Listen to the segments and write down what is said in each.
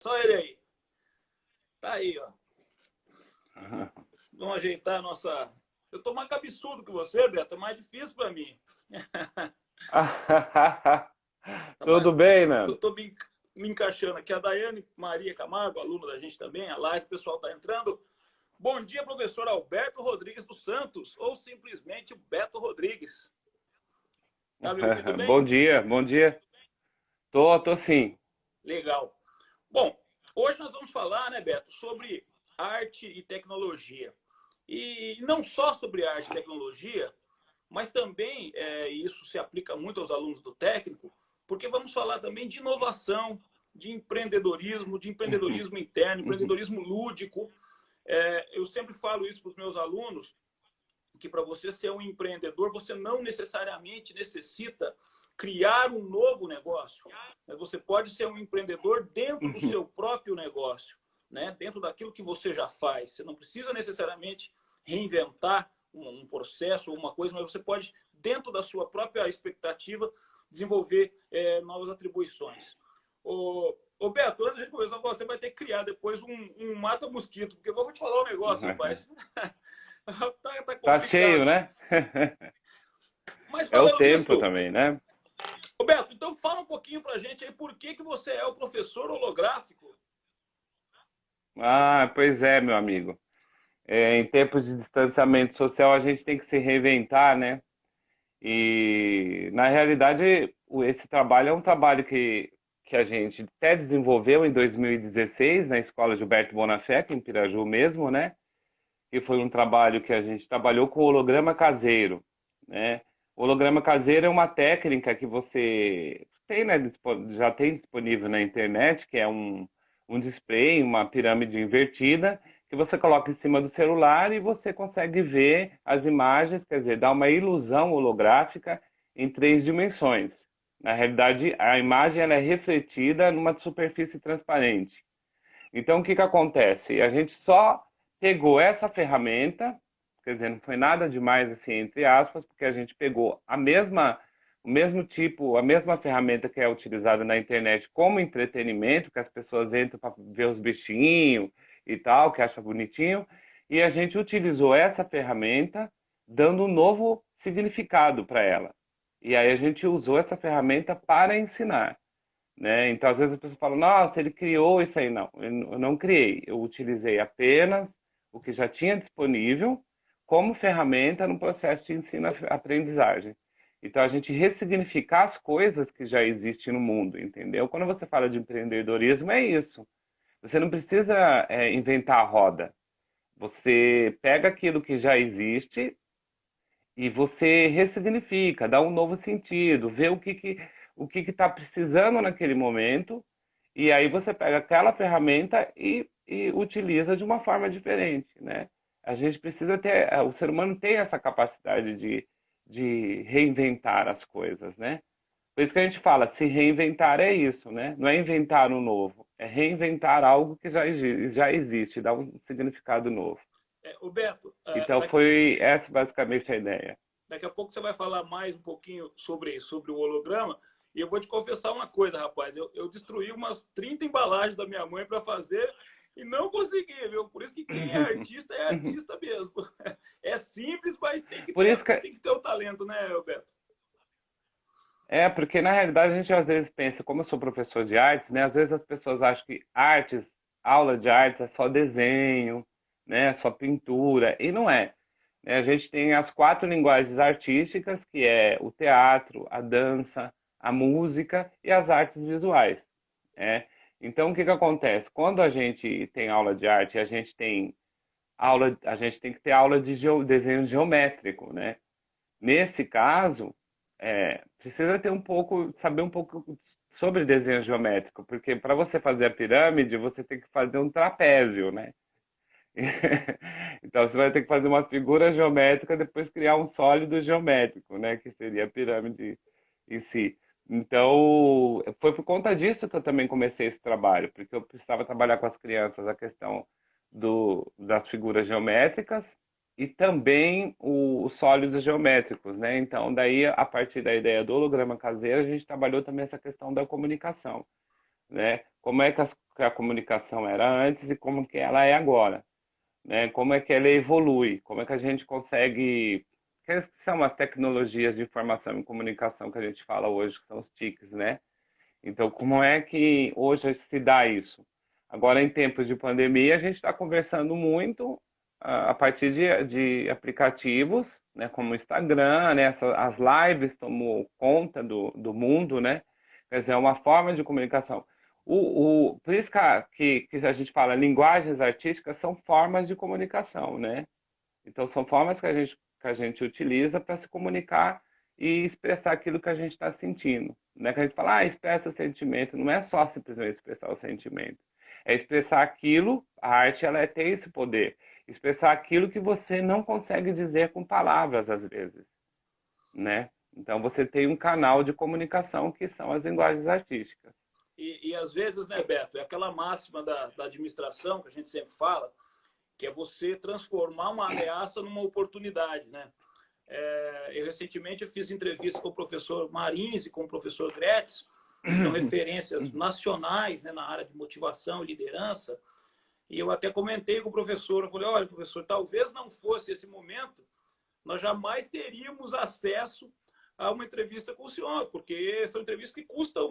Só ele aí. Tá aí, ó. Vamos ajeitar a nossa... Eu tô mais cabeçudo que você, Beto. É mais difícil para mim. Tá mais... Tudo bem, Eu mano? tô me encaixando aqui. A Daiane Maria Camargo, aluna da gente também. A live, o pessoal tá entrando. Bom dia, professor Alberto Rodrigues dos Santos. Ou simplesmente o Beto Rodrigues. Tá me ouvindo Bom bem? dia, bom dia. Tô sim. Legal. Bom, hoje nós vamos falar, né, Beto, sobre arte e tecnologia. E não só sobre arte e tecnologia, mas também isso se aplica muito aos alunos do técnico, porque vamos falar também de inovação, de empreendedorismo interno, empreendedorismo lúdico. Eu sempre falo isso para os meus alunos, que para você ser um empreendedor, você não necessariamente necessita criar um novo negócio. Você pode ser um empreendedor dentro do seu próprio negócio, né? Dentro daquilo que você já faz. Você não precisa necessariamente reinventar um processo ou uma coisa, mas você pode, dentro da sua própria expectativa, desenvolver novas atribuições. Ô Beto, antes de começar, você vai ter que criar depois um mata-mosquito, porque eu vou te falar um negócio, rapaz. Tá Tá cheio, complicado. né? Mas É o falando tempo nisso, também, né? Roberto, então fala um pouquinho pra gente aí por que você é o professor holográfico. Pois é, meu amigo. Em tempos de distanciamento social, a gente tem que se reinventar, né? E, na realidade, esse trabalho é um trabalho que a gente até desenvolveu em 2016 na Escola Gilberto Bonafé, aqui em Piraju mesmo, né? Que foi um trabalho que a gente trabalhou com holograma caseiro, né? O holograma caseiro é uma técnica que você tem, né, já tem disponível na internet, que é um display, uma pirâmide invertida, que você coloca em cima do celular e você consegue ver as imagens, quer dizer, dá uma ilusão holográfica em 3 dimensões. Na realidade, a imagem ela é refletida numa superfície transparente. Então, o que que acontece? A gente só pegou essa ferramenta, quer dizer, não foi nada demais assim, entre aspas, porque a gente pegou o mesmo tipo, a mesma ferramenta que é utilizada na internet como entretenimento, que as pessoas entram para ver os bichinhos e tal, que acha bonitinho, e a gente utilizou essa ferramenta dando um novo significado para ela. E aí a gente usou essa ferramenta para ensinar, né? Então, às vezes a pessoa fala, nossa, ele criou isso aí. Não, eu não criei. Eu utilizei apenas o que já tinha disponível como ferramenta no processo de ensino-aprendizagem. Então, a gente ressignificar as coisas que já existem no mundo, entendeu? Quando você fala de empreendedorismo, é isso. Você não precisa, inventar a roda. Você pega aquilo que já existe e você ressignifica, dá um novo sentido, vê o que está precisando naquele momento, e aí você pega aquela ferramenta e utiliza de uma forma diferente, né? A gente precisa ter, o ser humano tem essa capacidade de reinventar as coisas, né? Por isso que a gente fala, se reinventar é isso, né? Não é inventar um novo, é reinventar algo que já existe, dar um significado novo. Beto, Então foi essa basicamente a ideia. daqui a pouco você vai falar mais um pouquinho sobre o holograma. E eu vou te confessar uma coisa, rapaz. Eu destruí umas 30 embalagens da minha mãe para fazer e não consegui, viu? Por isso que quem é artista mesmo. É simples, mas Por isso que tem que ter o talento, né, Beto? porque na realidade a gente às vezes pensa, como eu sou professor de artes, né? Às vezes as pessoas acham que artes, aula de artes é só desenho, né? Só pintura, e não é. Né? A gente tem as 4 linguagens artísticas, que é o teatro, a dança, a música e as artes visuais, né? Então o que que acontece? Quando a gente tem aula de arte, a gente tem que ter aula de desenho geométrico, né? Nesse caso, precisa ter um pouco, saber um pouco sobre desenho geométrico, porque para você fazer a pirâmide, você tem que fazer um trapézio, né? Então você vai ter que fazer uma figura geométrica, depois criar um sólido geométrico, né? Que seria a pirâmide em si. Então, foi por conta disso que eu também comecei esse trabalho, porque eu precisava trabalhar com as crianças a questão das figuras geométricas e também os sólidos geométricos, né? Então, daí, a partir da ideia do holograma caseiro, a gente trabalhou também essa questão da comunicação, né? como é que que a comunicação era antes e como que ela é agora, né? Como é que ela evolui, como é que a gente consegue, que são as tecnologias de informação e comunicação que a gente fala hoje, que são os TICs, né? Então, como é que hoje se dá isso? Agora, em tempos de pandemia, a gente está conversando muito a partir de aplicativos, né, como o Instagram, né, as lives tomou conta do mundo, né? Quer dizer, é uma forma de comunicação. Por isso que a gente fala linguagens artísticas são formas de comunicação, né? Então, são formas que a gente utiliza para se comunicar e expressar aquilo que a gente está sentindo. Não é que a gente fala, expressa o sentimento. Não é só simplesmente expressar o sentimento. É expressar aquilo, a arte ela tem esse poder. Expressar aquilo que você não consegue dizer com palavras, às vezes, né? Então, você tem um canal de comunicação que são as linguagens artísticas. E às vezes, né, Beto, é aquela máxima da administração que a gente sempre fala, que é você transformar uma ameaça numa oportunidade, né? Eu recentemente fiz entrevista com o professor Marins e com o professor Gretz, que são referências nacionais, né, na área de motivação e liderança, e eu até comentei com o professor, eu falei, olha, professor, talvez não fosse esse momento, nós jamais teríamos acesso a uma entrevista com o senhor, porque são entrevistas que custam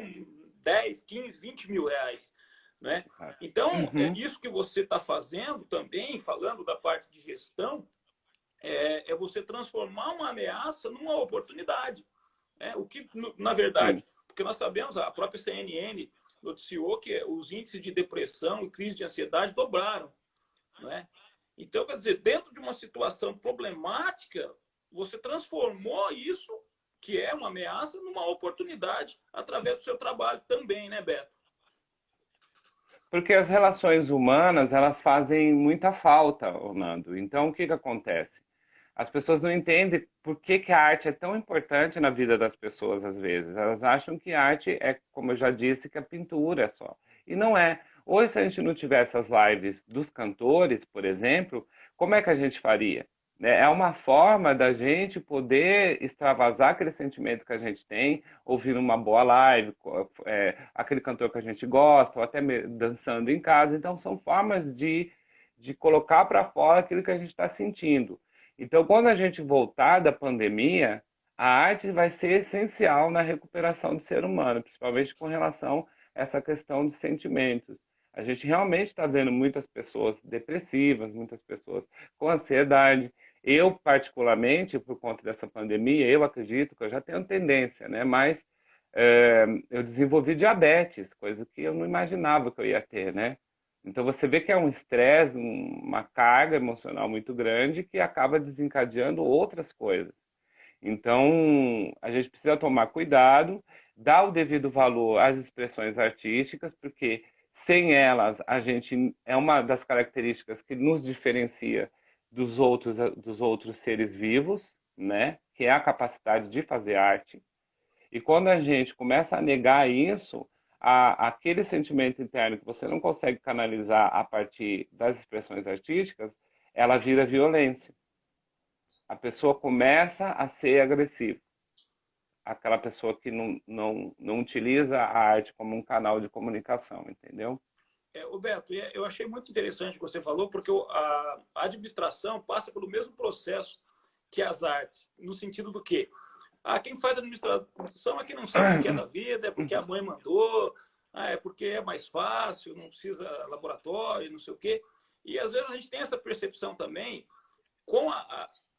10, 15, 20 mil reais. Né? Então, isso que você está fazendo também, falando da parte de gestão, é você transformar uma ameaça numa oportunidade. Né? O que, na verdade, Sim. porque nós sabemos, a própria CNN noticiou que os índices de depressão e crise de ansiedade dobraram. Né? Então, quer dizer, dentro de uma situação problemática, você transformou isso, que é uma ameaça, numa oportunidade através do seu trabalho também, né, Beto? Porque as relações humanas, elas fazem muita falta, Orlando. Então, o que que acontece? As pessoas não entendem por que que a arte é tão importante na vida das pessoas, às vezes. Elas acham que arte é, como eu já disse, que a pintura é só. E não é. Hoje, se a gente não tivesse as lives dos cantores, por exemplo, como é que a gente faria? Né? É uma forma da gente poder extravasar aquele sentimento que a gente tem, ouvindo uma boa live, aquele cantor que a gente gosta, ou até dançando em casa. Então, são formas de colocar para fora aquilo que a gente está sentindo. Então, quando a gente voltar da pandemia, a arte vai ser essencial na recuperação do ser humano, principalmente com relação a essa questão de sentimentos. A gente realmente está vendo muitas pessoas depressivas, muitas pessoas com ansiedade. Eu, particularmente, por conta dessa pandemia, eu acredito que eu já tenho tendência, né? Mas eu desenvolvi diabetes, coisa que eu não imaginava que eu ia ter, né? Então você vê que é um estresse, uma carga emocional muito grande que acaba desencadeando outras coisas. Então a gente precisa tomar cuidado, dar o devido valor às expressões artísticas, porque sem elas a gente é uma das características que nos diferencia dos outros seres vivos, né? Que é a capacidade de fazer arte. E quando a gente começa a negar isso, aquele sentimento interno que você não consegue canalizar a partir das expressões artísticas, ela vira violência. A pessoa começa a ser agressiva. Aquela pessoa que não utiliza a arte como um canal de comunicação, entendeu? Beto, eu achei muito interessante o que você falou, porque a administração passa pelo mesmo processo que as artes, no sentido do quê? Quem faz administração é quem não sabe o que é da vida, é porque a mãe mandou, é porque é mais fácil, não precisa laboratório, não sei o quê. E às vezes a gente tem essa percepção também com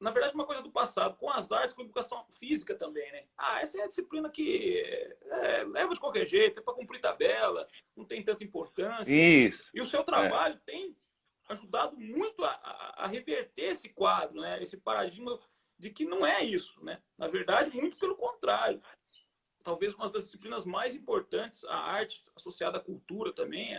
na verdade, uma coisa do passado, com as artes, com a educação física também, né? Essa é a disciplina que leva de qualquer jeito, é para cumprir tabela, não tem tanta importância. Isso. E o seu trabalho tem ajudado muito a reverter esse quadro, né? Esse paradigma de que não é isso, né? Na verdade, muito pelo contrário. Talvez uma das disciplinas mais importantes, a arte associada à cultura também.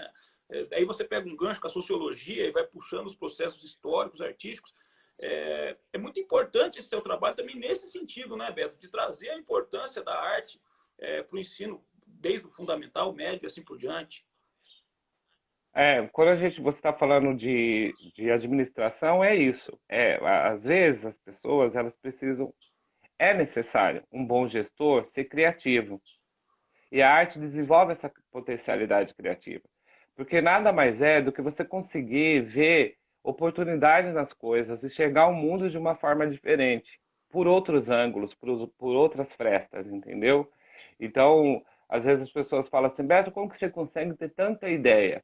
Aí você pega um gancho com a sociologia e vai puxando os processos históricos, artísticos. É muito importante esse seu trabalho também nesse sentido, né, Beto? De trazer a importância da arte para o ensino, desde o fundamental, médio e assim por diante. Quando você está falando de administração, é isso. Às vezes as pessoas elas precisam, é necessário um bom gestor ser criativo. E a arte desenvolve essa potencialidade criativa. Porque nada mais é do que você conseguir ver oportunidades nas coisas, enxergar o mundo de uma forma diferente, por outros ângulos, por outras frestas, entendeu? Então, às vezes as pessoas falam assim, Beto, como que você consegue ter tanta ideia?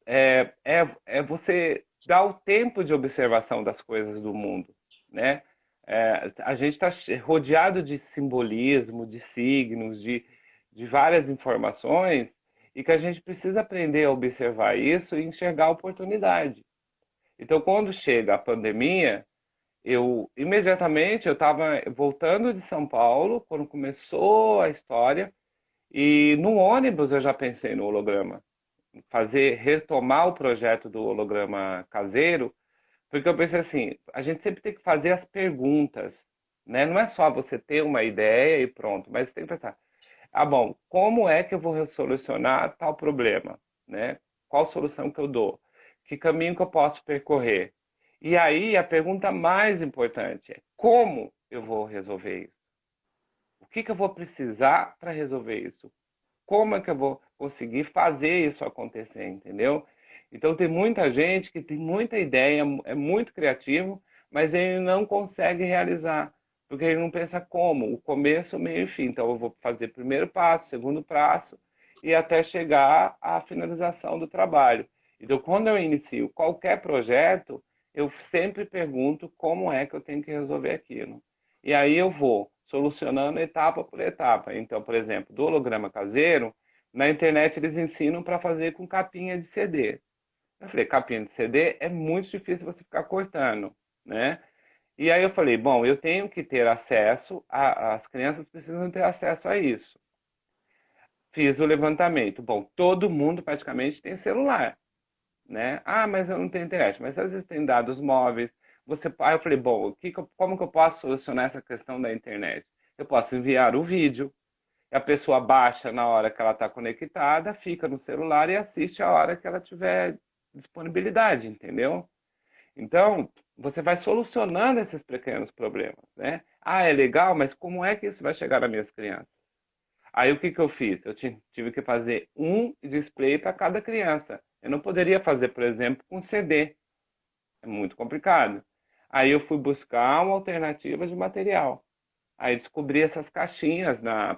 É você dar o tempo de observação das coisas do mundo, né? A gente está rodeado de simbolismo, de signos, de várias informações e que a gente precisa aprender a observar isso e enxergar a oportunidade. Então, quando chega a pandemia, eu estava voltando de São Paulo quando começou a história e no ônibus eu já pensei no holograma, retomar o projeto do holograma caseiro, porque eu pensei assim, a gente sempre tem que fazer as perguntas, né? Não é só você ter uma ideia e pronto, mas você tem que pensar, ah, bom, como é que eu vou solucionar tal problema, né? Qual solução que eu dou? Que caminho que eu posso percorrer? E aí a pergunta mais importante é como eu vou resolver isso? O que que eu vou precisar para resolver isso? Como é que eu vou conseguir fazer isso acontecer, entendeu? Então tem muita gente que tem muita ideia, é muito criativo, mas ele não consegue realizar, porque ele não pensa como, o começo, o meio e fim. Então eu vou fazer primeiro passo, segundo passo e até chegar à finalização do trabalho. Então quando eu inicio qualquer projeto, eu sempre pergunto como é que eu tenho que resolver aquilo. E aí eu vou solucionando etapa por etapa. Então, por exemplo, do holograma caseiro, na internet eles ensinam para fazer com capinha de CD. Eu falei, capinha de CD é muito difícil você ficar cortando, né? E aí eu falei, bom, eu tenho que ter acesso, as crianças precisam ter acesso a isso. Fiz o levantamento. Bom, todo mundo praticamente tem celular, né? Ah, mas eu não tenho internet. Mas às vezes tem dados móveis. Aí eu falei, bom, como que eu posso solucionar essa questão da internet? Eu posso enviar o vídeo, a pessoa baixa na hora que ela está conectada, fica no celular e assiste a hora que ela tiver disponibilidade, entendeu? Então, você vai solucionando esses pequenos problemas, né? Ah, é legal, mas como é que isso vai chegar nas minhas crianças? Aí o que que eu fiz? Eu tive que fazer um display para cada criança. Eu não poderia fazer, por exemplo, com CD. É muito complicado. Aí eu fui buscar uma alternativa de material. Aí descobri essas caixinhas na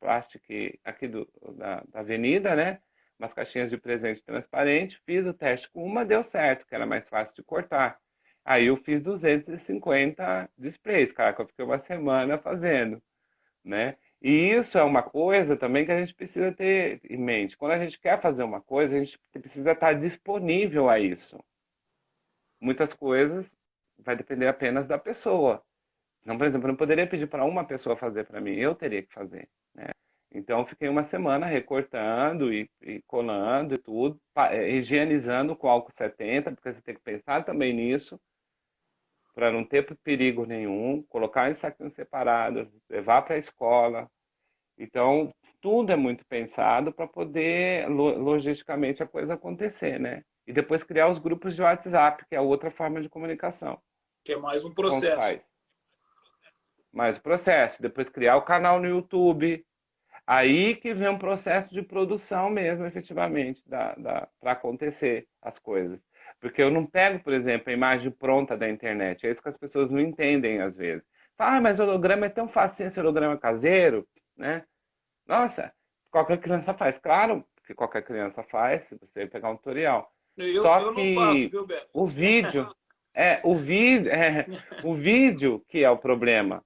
Plastic aqui da avenida, né? Umas caixinhas de presente transparente. Fiz o teste com uma, deu certo, que era mais fácil de cortar. Aí eu fiz 250 displays, cara, que eu fiquei uma semana fazendo, né? E isso é uma coisa também que a gente precisa ter em mente. Quando a gente quer fazer uma coisa, a gente precisa estar disponível a isso. Muitas coisas vai depender apenas da pessoa. Então, por exemplo, eu não poderia pedir para uma pessoa fazer para mim, eu teria que fazer, né? Então, eu fiquei uma semana recortando e colando e tudo, higienizando com álcool 70, porque você tem que pensar também nisso, para não ter perigo nenhum, colocar em saquinhos separados, levar para a escola. Então, tudo é muito pensado para poder, logisticamente, a coisa acontecer, né? E depois criar os grupos de WhatsApp, que é outra forma de comunicação Que é mais um com os processo. pais. Mais o processo, depois criar o canal no YouTube. Aí que vem um processo de produção mesmo, efetivamente, para acontecer as coisas. Porque eu não pego, por exemplo, a imagem pronta da internet. É isso que as pessoas não entendem às vezes. Fala, ah, mas o holograma é tão fácil esse holograma caseiro, né? Nossa, qualquer criança faz. Claro que qualquer criança faz, se você pegar um tutorial. Só Eu não faço, que viu, Beto? o vídeo, o vídeo que é o problema.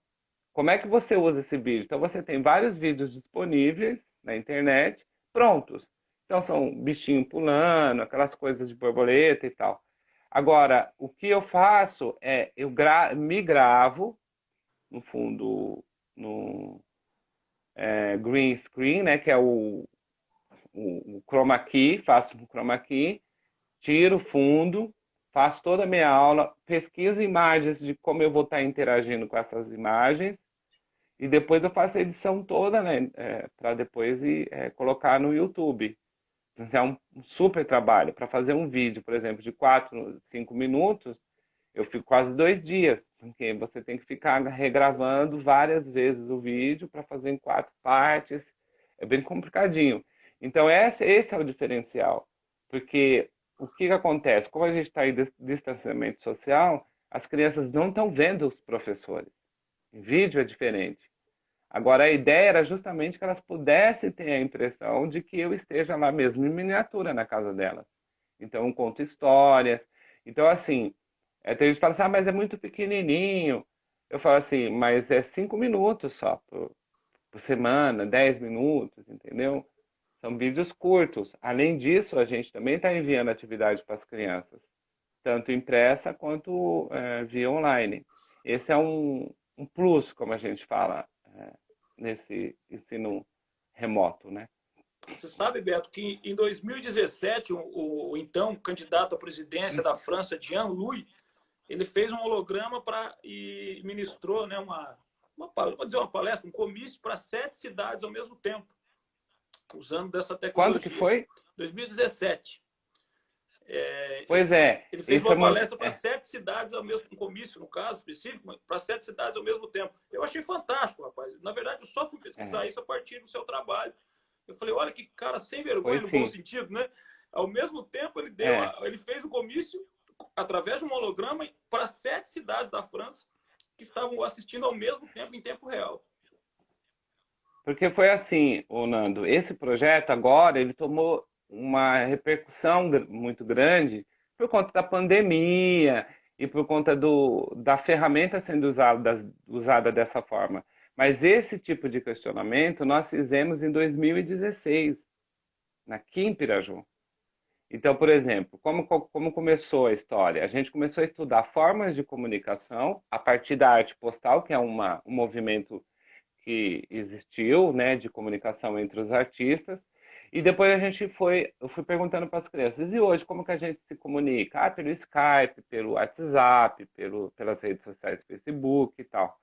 Como é que você usa esse vídeo? Então você tem vários vídeos disponíveis na internet, prontos. Então são bichinho pulando, aquelas coisas de borboleta e tal. Agora, o que eu faço é me gravo no fundo no green screen, né, que é o chroma key, faço um chroma key, tiro o fundo, faço toda a minha aula, pesquiso imagens de como eu vou estar interagindo com essas imagens e depois eu faço a edição toda, né, para depois colocar no YouTube. Então, é um super trabalho. Para fazer um vídeo, por exemplo, de 4, 5 minutos, eu fico quase 2 dias, porque você tem que ficar regravando várias vezes o vídeo para fazer em 4 partes. é bem complicadinho. Então, esse é o diferencial. Porque o que acontece? Como a gente está em distanciamento social, as crianças não estão vendo os professores. Em vídeo é diferente. Agora, a ideia era justamente que elas pudessem ter a impressão de que eu esteja lá mesmo em miniatura na casa delas. Então, eu conto histórias. Então, assim, tem gente que fala assim, ah, mas é muito pequenininho. Eu falo assim, mas é 5 minutos só por semana, 10 minutos, entendeu? São vídeos curtos. Além disso, a gente também está enviando atividade para as crianças, tanto impressa quanto via online. Esse é um plus, como a gente fala, nesse ensino remoto, né? Você sabe, Beto, que em 2017, o então candidato à presidência da França, Jean-Louis, ele fez um holograma e ministrou, né, vou dizer uma palestra, um comício para 7 cidades ao mesmo tempo, usando dessa Quando que tecnologia. foi? 2017. Pois é, Ele fez isso é uma muito. palestra para 7 cidades ao mesmo um comício, no caso específico, para 7 cidades ao mesmo tempo. Eu achei fantástico, rapaz. Na verdade, eu só fui pesquisar isso a partir do seu trabalho. Eu falei, olha que cara sem vergonha, Foi no bom sim. sentido, né? Ao mesmo tempo, É, ele fez um comício através de um holograma para 7 cidades da França que estavam assistindo ao mesmo tempo, em tempo real. porque foi assim, o Nando, esse projeto agora ele tomou uma repercussão muito grande por conta da pandemia e por conta da ferramenta sendo usada dessa forma. Mas esse tipo de questionamento nós fizemos em 2016, aqui em Piraju. Então, por exemplo, como começou a história? A gente começou a estudar formas de comunicação a partir da arte postal, que é um movimento que existiu, né, de comunicação entre os artistas. E depois eu fui perguntando para as crianças, e hoje como que a gente se comunica? Ah, pelo Skype, pelo WhatsApp, pelas redes sociais, Facebook e tal.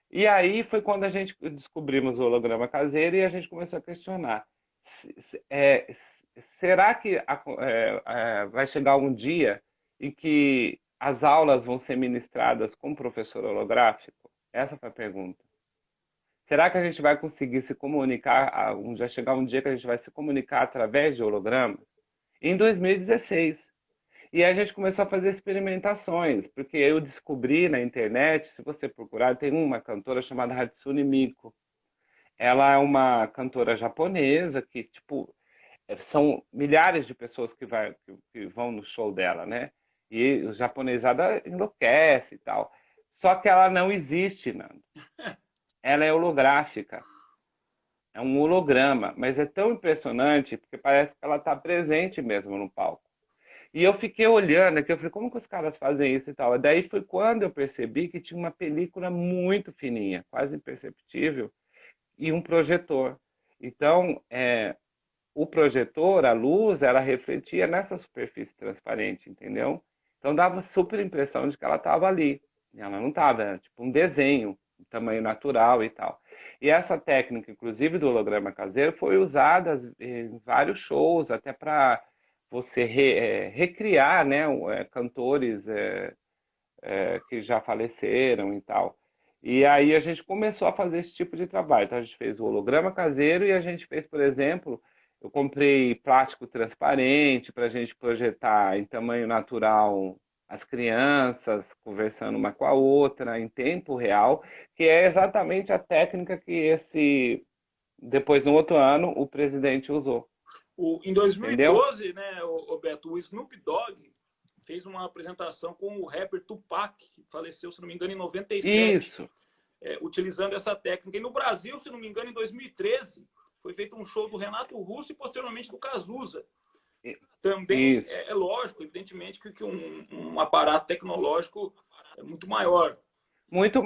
E aí foi quando a gente descobrimos o holograma caseiro e a gente começou a questionar. Será que vai chegar um dia em que as aulas vão ser ministradas com professor holográfico? Essa foi a pergunta. Será que a gente vai conseguir se comunicar, já chegar um dia que a gente vai se comunicar através de holograma? Em 2016. E aí a gente começou a fazer experimentações, porque eu descobri na internet, se você procurar, tem uma cantora chamada Hatsune Miku. Ela é uma cantora japonesa que, tipo, são milhares de pessoas que vão no show dela, né? E o japonesada enlouquece e tal. Só que ela não existe, Nando. Ela é holográfica. É um holograma, mas é tão impressionante porque parece que ela está presente mesmo no palco. E eu fiquei olhando aqui, eu falei, como que os caras fazem isso e tal? E daí foi quando eu percebi que tinha uma película muito fininha, quase imperceptível, e um projetor. Então, o projetor, a luz, ela refletia nessa superfície transparente, entendeu? Então dava super impressão de que ela estava ali. E ela não estava, era tipo um desenho, um tamanho natural e tal. E essa técnica, inclusive do holograma caseiro, foi usada em vários shows, até para você recriar, né, cantores que já faleceram e tal. E aí a gente começou a fazer esse tipo de trabalho. Então a gente fez o holograma caseiro e a gente fez, por exemplo, eu comprei plástico transparente para a gente projetar em tamanho natural as crianças conversando uma com a outra em tempo real, que é exatamente a técnica que depois no outro ano o presidente usou. Em Entendeu? 2012, né, o Beto, o Snoop Dogg fez uma apresentação com o rapper Tupac, que faleceu, se não me engano, em 97, Isso, utilizando essa técnica. E no Brasil, se não me engano, em 2013, foi feito um show do Renato Russo e posteriormente do Cazuza. Também isso. é lógico, evidentemente, que um aparato tecnológico é muito maior. Muito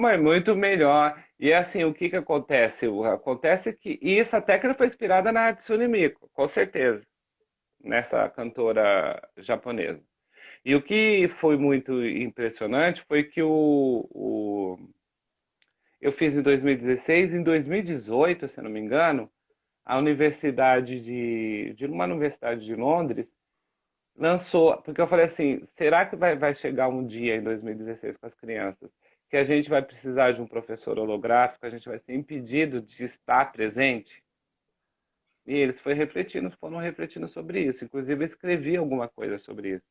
melhor. E assim, o que que acontece? Acontece que e essa técnica foi inspirada na Hatsune Miku, com certeza, nessa cantora japonesa. E o que foi muito impressionante foi que eu fiz em 2016, em 2018, se não me engano, a de uma universidade de Londres lançou, porque eu falei assim, será que vai chegar um dia em 2016 com as crianças que a gente vai precisar de um professor holográfico, a gente vai ser impedido de estar presente? E eles foram refletindo sobre isso. Inclusive, eu escrevi alguma coisa sobre isso.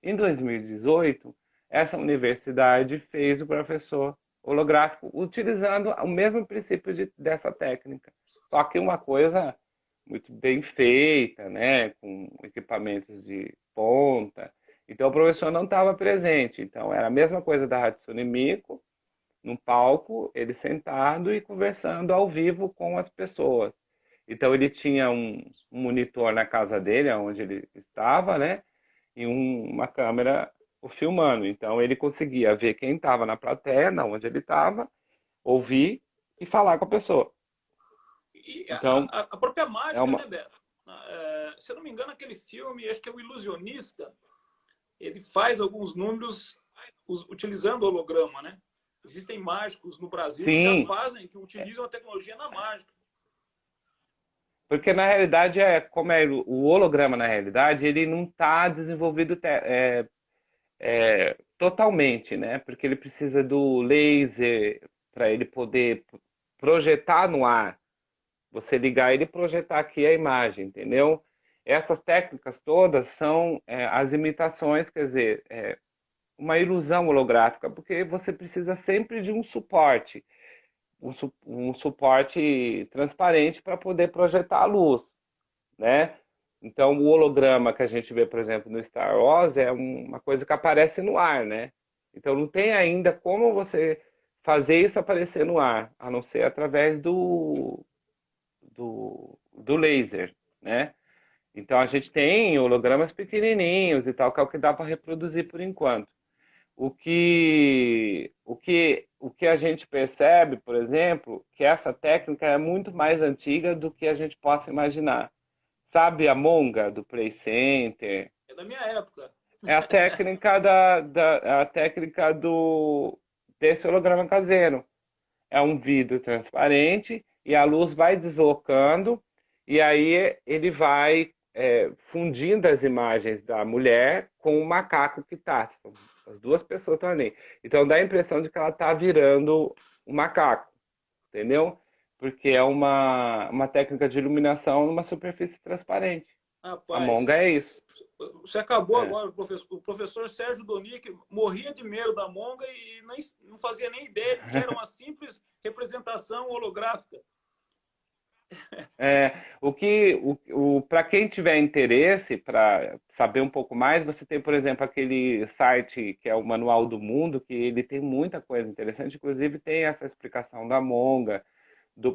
Em 2018, essa universidade fez o professor holográfico utilizando o mesmo princípio dessa técnica. Só que uma coisa muito bem feita, né, com equipamentos de ponta. Então, o professor não estava presente. Então, era a mesma coisa da Hatsune Miku, num palco, ele sentado e conversando ao vivo com as pessoas. Então, ele tinha um monitor na casa dele, onde ele estava, né, e uma câmera o filmando. Então, ele conseguia ver quem estava na plateia, onde ele estava, ouvir e falar com a pessoa. E Então, a própria é mágica, uma... né, Beto? Se eu não me engano, aquele filme, acho que é O Ilusionista, ele faz alguns números utilizando holograma, né? Existem mágicos no Brasil que já Sim, fazem, que utilizam a tecnologia na mágica. porque na realidade, como é o holograma, na realidade, ele não está desenvolvido totalmente, né? Porque ele precisa do laser para ele poder projetar no ar. Você ligar ele e projetar aqui a imagem, entendeu? Essas técnicas todas são as imitações, quer dizer, uma ilusão holográfica, porque você precisa sempre de um suporte, um suporte transparente para poder projetar a luz, né? Então, o holograma que a gente vê, por exemplo, no Star Wars é uma coisa que aparece no ar, né? Então, não tem ainda como você fazer isso aparecer no ar, a não ser através do laser, né? Então, a gente tem hologramas pequenininhos e tal, que é o que dá para reproduzir por enquanto. O que a gente percebe, por exemplo, que essa técnica é muito mais antiga do que a gente possa imaginar. Sabe a monga do Play Center? É da minha época. É a técnica a técnica desse holograma caseiro. É um vidro transparente e a luz vai deslocando e aí ele vai fundindo as imagens da mulher com o macaco que está. As duas pessoas estão ali. Então dá a impressão de que ela está virando um macaco, entendeu? Porque é uma técnica de iluminação numa superfície transparente. A Rapaz, monga é isso. você acabou É. agora, o professor Sérgio Donic morria de medo da monga e não fazia nem ideia de que era uma simples representação holográfica. Para quem tiver interesse, para saber um pouco mais, você tem, por exemplo, aquele site que é o Manual do Mundo, que ele tem muita coisa interessante, inclusive tem essa explicação da monga,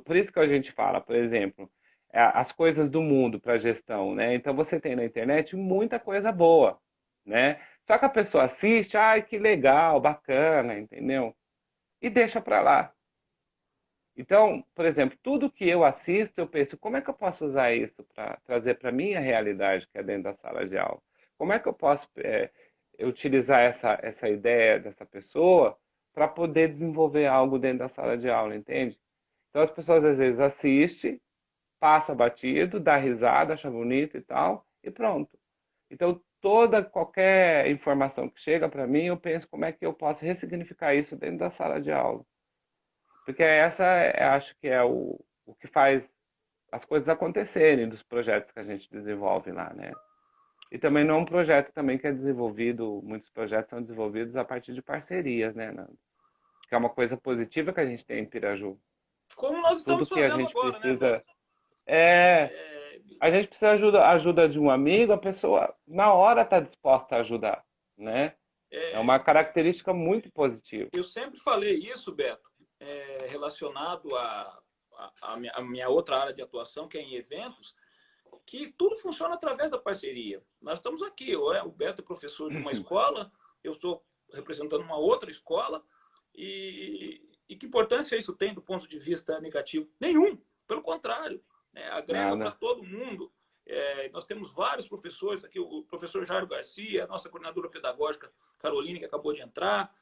por isso que a gente fala, por exemplo, as coisas do mundo para gestão, né? Então você tem na internet muita coisa boa, né? Só que a pessoa assiste, ai, que legal, bacana, entendeu? E deixa para lá. Então, por exemplo, tudo que eu assisto, eu penso, como é que eu posso usar isso para trazer para a minha realidade, que é dentro da sala de aula? Como é que eu posso utilizar essa ideia dessa pessoa para poder desenvolver algo dentro da sala de aula, entende? Então, as pessoas às vezes assistem, passa batido, dá risada, acha bonito e tal, e pronto. Então, qualquer informação que chega para mim, eu penso como é que eu posso ressignificar isso dentro da sala de aula. Porque acho que é o que faz as coisas acontecerem dos projetos que a gente desenvolve lá, né? E também não é um projeto também que é desenvolvido, muitos projetos são desenvolvidos a partir de parcerias, né, Nando? Que é uma coisa positiva que a gente tem em Piraju. Como nós Tudo estamos que a fazendo gente agora, né, precisa Beto? é, É, a gente precisa ajuda de um amigo, a pessoa na hora está disposta a ajudar, né? É é, uma característica muito positiva. eu sempre falei isso, Beto, relacionado à minha outra área de atuação, que é em eventos, que tudo funciona através da parceria. Nós estamos aqui, o Beto é professor de uma escola, eu estou representando uma outra escola, e que importância isso tem do ponto de vista negativo? Nenhum, pelo contrário, né? Agrega para Nada. todo mundo. Nós temos vários professores aqui, o professor Jairo Garcia, a nossa coordenadora pedagógica Caroline, que acabou de entrar,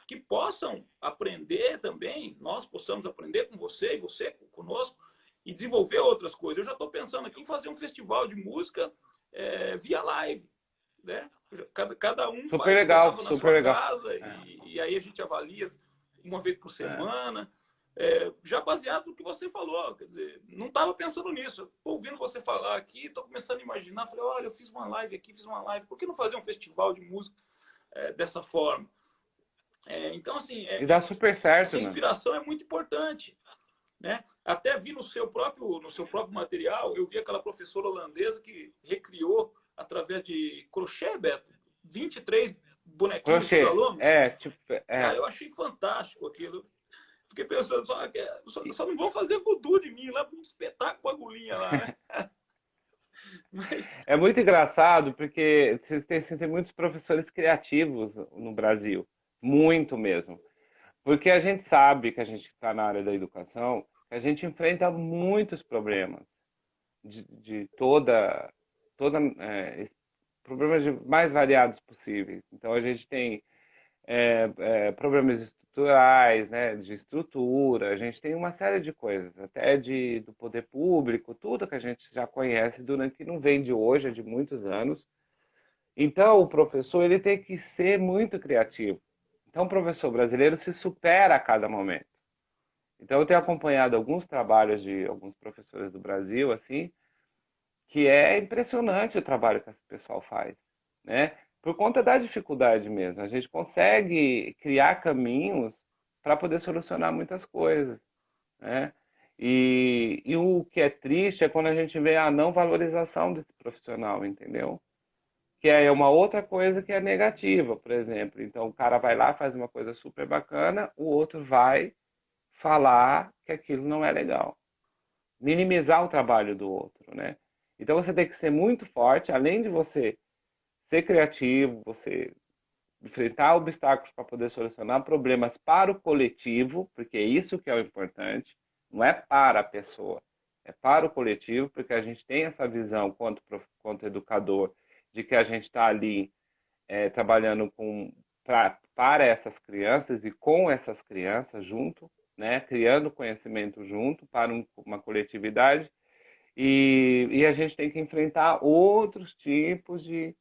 que possam aprender também, nós possamos aprender com você e você conosco, e desenvolver outras coisas. Eu já estou pensando aqui em fazer um festival de música via live, né? Cada um Super legal, grava na super sua legal. casa e aí a gente avalia uma vez por É. semana. já baseado no que você falou, quer dizer, não estava pensando nisso. Estou ouvindo você falar aqui, estou começando a imaginar, falei, olha, eu fiz uma live aqui, fiz uma live, por que não fazer um festival de música dessa forma? Então, assim, E dá super essa certo, né? inspiração é muito importante, né? Até vi no seu próprio material, eu vi aquela professora holandesa que recriou, através de crochê, Beto, 23 bonequinhos para os Crochê, alunos. tipo, Cara, eu achei fantástico aquilo. Fiquei pensando, só não vão fazer voodoo de mim lá para um espetáculo com agulhinha lá, né? Mas, é muito engraçado porque você tem muitos professores criativos no Brasil, muito mesmo. Porque a gente sabe que a gente está na área da educação, que a gente enfrenta muitos problemas de problemas mais variados possíveis. Então a gente tem problemas estruturais, né, de estrutura, a gente tem uma série de coisas, até do poder público, tudo que a gente já conhece durante que não vem de hoje, é de muitos anos. Então o professor ele tem que ser muito criativo. Então o professor brasileiro se supera a cada momento. Então eu tenho acompanhado alguns trabalhos de alguns professores do Brasil, assim, que é impressionante o trabalho que esse pessoal faz, né? Por conta da dificuldade mesmo. A gente consegue criar caminhos para poder solucionar muitas coisas, né? E o que é triste é quando a gente vê a não valorização desse profissional, entendeu? Que é uma outra coisa que é negativa, por exemplo. Então o cara vai lá, faz uma coisa super bacana, o outro vai falar que aquilo não é legal. Minimizar o trabalho do outro, né? Então você tem que ser muito forte, além de você ser criativo, você enfrentar obstáculos para poder solucionar problemas para o coletivo, porque é isso que é o importante, não é para a pessoa, é para o coletivo, porque a gente tem essa visão quanto educador de que a gente está ali trabalhando para essas crianças e com essas crianças junto, né, criando conhecimento junto para uma coletividade e a gente tem que enfrentar outros tipos de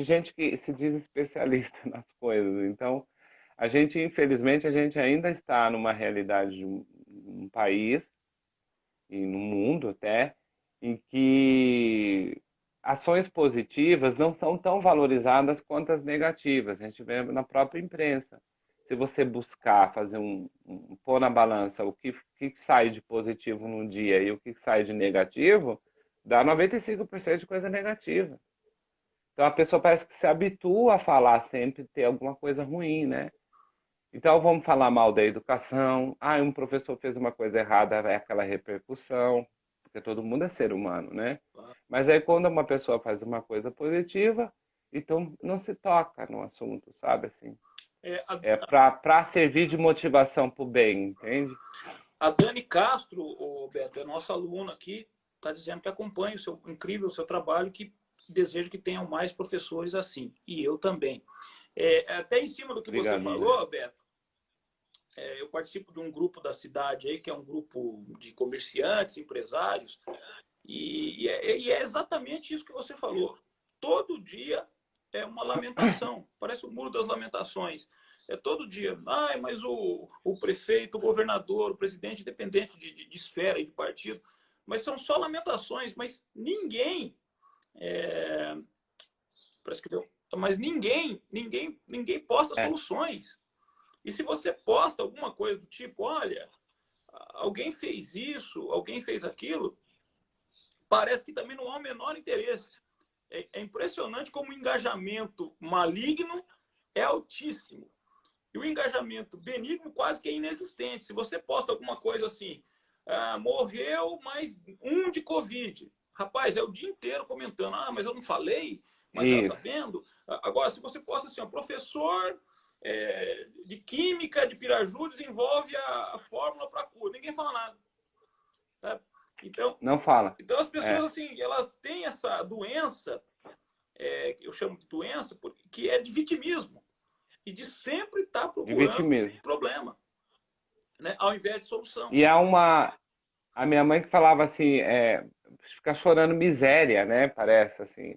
gente que se diz especialista nas coisas. Então, infelizmente, a gente ainda está numa realidade de um país e no mundo até, em que ações positivas não são tão valorizadas quanto as negativas. A gente vê na própria imprensa. Se você buscar fazer pôr na balança que sai de positivo num dia e o que sai de negativo, dá 95% de coisa negativa. Então a pessoa parece que se habitua a falar sempre ter alguma coisa ruim, né? Então vamos falar mal da educação. Ah, um professor fez uma coisa errada, é aquela repercussão, porque todo mundo é ser humano, né? Mas aí quando uma pessoa faz uma coisa positiva, então não se toca no assunto, sabe assim? é, a, É para servir de motivação para o bem, entende? a Dani Castro, o Beto, é nossa aluna aqui, está dizendo que acompanha o seu incrível o seu trabalho, que deseja que tenham mais professores assim. E eu também. Até em cima do que você Obrigado. falou, Beto, eu participo de um grupo da cidade aí, que é um grupo de comerciantes, empresários, e é exatamente isso que você falou. Todo dia é uma lamentação, parece o Muro das Lamentações. É todo dia. Ai, mas o prefeito, o governador, o presidente, independente de esfera e de partido, mas são só lamentações, mas ninguém. Parece que deu. Mas ninguém posta É, soluções. E se você posta alguma coisa do tipo, olha, alguém fez isso, alguém fez aquilo, parece que também não há o menor interesse. É impressionante como o engajamento maligno é altíssimo. E o engajamento benigno quase que é inexistente. Se você posta alguma coisa assim, morreu mais um de Covid. Rapaz, é o dia inteiro comentando, mas eu não falei, mas ela tá isso. vendo. Agora, se você posta assim, professor de química de Piraju desenvolve a fórmula para cura, ninguém fala nada. Tá? Então, Não fala. então as pessoas É, assim, elas têm essa doença, eu chamo de doença, que é de vitimismo e de sempre estar de procurando vitimismo. problema, né? Ao invés de solução. E a minha mãe que falava assim, ficar chorando miséria, né? Parece assim.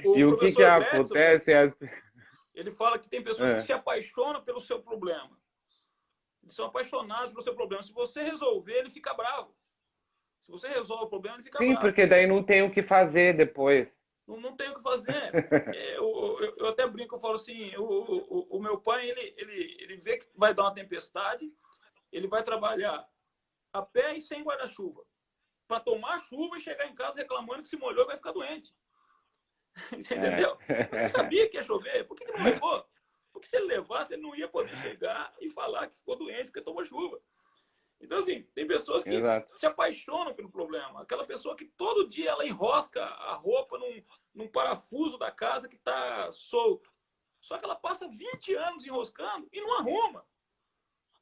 O E o que que professor Gretzel, Beto, acontece? ele fala que tem pessoas que É, se apaixonam pelo seu problema. Eles são apaixonados pelo seu problema. Se você resolver, ele fica bravo. Se você resolve o problema, ele fica Sim, bravo. porque daí não tem o que fazer depois. Não tem o que fazer. Eu até brinco, eu falo assim, o meu pai, ele vê que vai dar uma tempestade, ele vai trabalhar a pé e sem guarda-chuva, para tomar chuva e chegar em casa reclamando que se molhou e vai ficar doente. Você entendeu? Ele sabia que ia chover, por que não levou? Porque se ele levasse, ele não ia poder chegar e falar que ficou doente porque tomou chuva. Então, assim, tem pessoas que Exato. se apaixonam pelo problema. Aquela pessoa que todo dia ela enrosca a roupa num parafuso da casa que está solto. Só que ela passa 20 anos enroscando e não arruma.